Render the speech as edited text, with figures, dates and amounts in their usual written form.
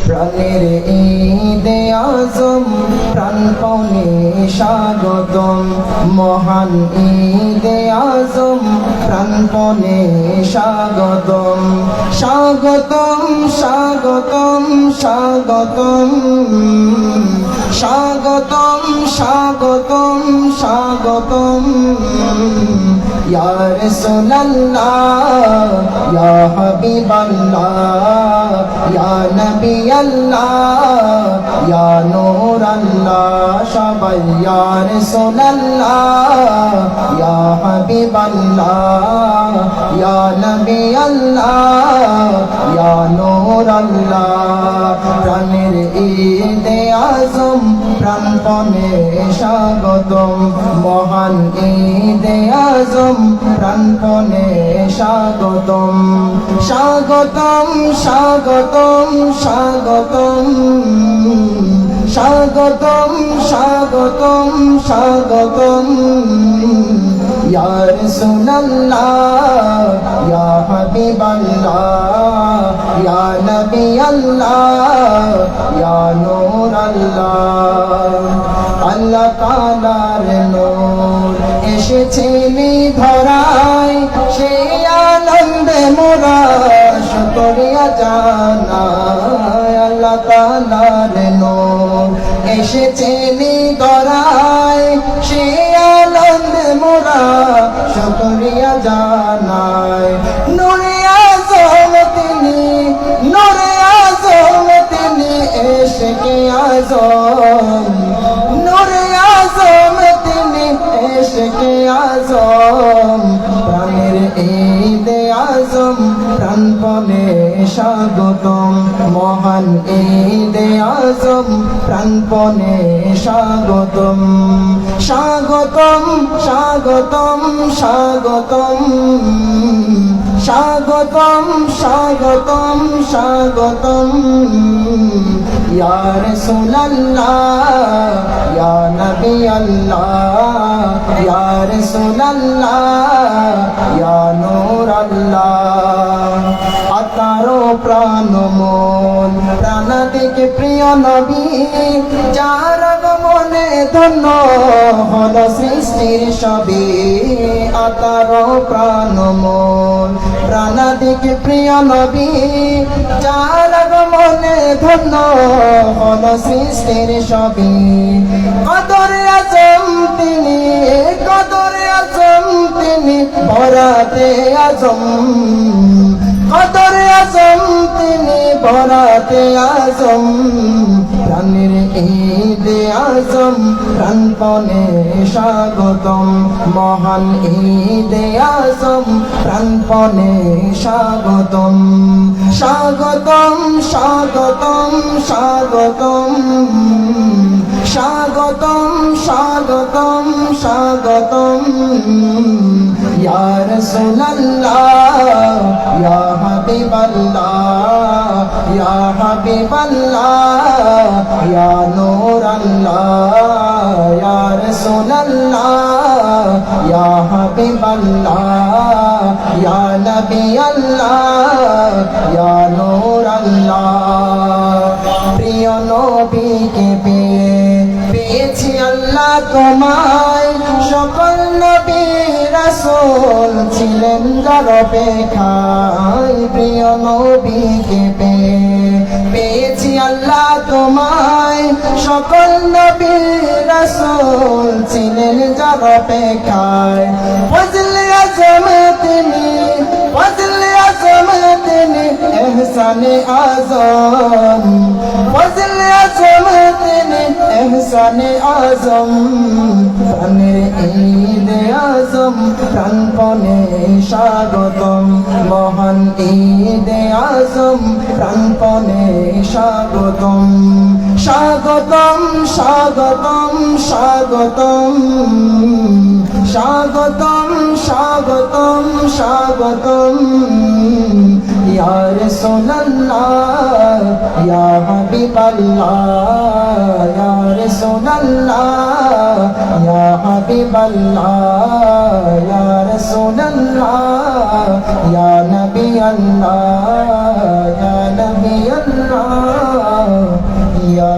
প্রাণের ঈদে আজম প্রাণপণে স্বাগতম, মহান ঈদে আজম প্রাণপণে স্বাগতম, স্বাগতম স্বাগতম স্বাগতম স্বাগতম স্বাগতম স্বাগতম ইয়া রাসূলুল্লাহ ইয়া হাবিবাল্লাহ ইয়া নবী আল্লাহ ইয়া নূর আল্লাহ, সবাই ইয়া রাসূলুল্লাহ ইয়া হাবিবাল্লাহ ইয়া নবী আল্লাহ ইয়া নূর আল্লাহ। প্রাণের ঈদে আজম প্রাণপণে স্বাগতম, মহান ঈদে আজম প্রাণপণে স্বাগতম, স্বাগতম স্বাগতম স্বাগতম স্বাগতম স্বাগতম স্বাগতম ইয়া রাসূলুল্লাহ ইয়া হাবিবাল্লাহ ইয়া নবী আল্লাহ ইয়া নূর আল্লাহ। আল্লাহ তাআলার নূর এসেছে ধরায়, সেই আনন্দে মোরা শুকরিয়া জানাই। আল্লাহ তাআলার নূর এসেছে ধরায়, সেই আনন্দে মোরা শুকরিয়া জানাই। নূরে আযম তিনি, নূরে আযম তিনি, এশকে আযম, নূরে আযম তিনি, এশকে আযম। প্রাণের ঈদে আজম প্রাণপণে স্বাগতম, মহান ঈদে আজম প্রাণপণে স্বাগতম, স্বাগতম স্বাগতম স্বাগতম স্বাগতম স্বাগতম স্বাগতম ইয়া রাসূলুল্লাহ ইয়া নবী আল্লাহ ইয়া রাসূলুল্লাহ ইয়া নূর আল্লাহ। আতারো প্রাণ মন প্রাণাদিকে প্রিয় নবী, যার আগমনে ধন্য হলো সৃষ্টির সবই। আতারো প্রাণ মন প্রাণাদিকে প্রিয় নবী, যার আগমনে ধন্য হলো সৃষ্টির সবই। কদরে আজম তিনি, কদরে আজম তিনি, বরাতে আজম, কদরে আজম তিনি, বরাতে আজম। প্রাণের ঈদে আজম প্রাণপণে স্বাগতম, মহান ঈদে আজম প্রাণপণে স্বাগতম, স্বাগতম স্বাগতম স্বাগতম স্বাগতম স্বাগতম স্বাগতম ইয়া রাসূলুল্লাহ ইয়া হাবিবাল্লাহ ইয়া হাবিবাল্লাহ ইয়া নূর আল্লাহ ইয়া রাসূলুল্লাহ ইয়া হাবিবাল্লাহ ইয়া নবী আল্লাহ ইয়া নূর আল্লাহ। প্রিয় নবীকে পেয়েছি আল্লাহ তোমায়, সকল নবী রাসূল ছিলেন যার অপেক্ষায়। প্রিয় নবীকে পেয়েছি আল্লাহ তোমায়, সকল নবী রাসূল ছিলেন যার অপেক্ষায়। ফজলে আজম তিনি, ফজলে আজম তিনি, এহসানে আজম, ফজলে আজম তিনি, এহসানে আজম। প্রাণের ঈদে আজম প্রাণপণে স্বাগতম, মহান ঈদে আজম প্রাণপণে স্বাগতম, স্বাগতম স্বাগতম স্বাগতম স্বাগতম স্বাগতম স্বাগতম ইয়া রাসূলুল্লাহ ইয়া হাবিবাল্লাহ ইয়া রাসূলুল্লাহ ইয়া হাবিবাল্লাহ ইয়া রাসূলুল্লাহ ইয়া নবী আল্লাহ ইয়া নবী আল্লাহ। या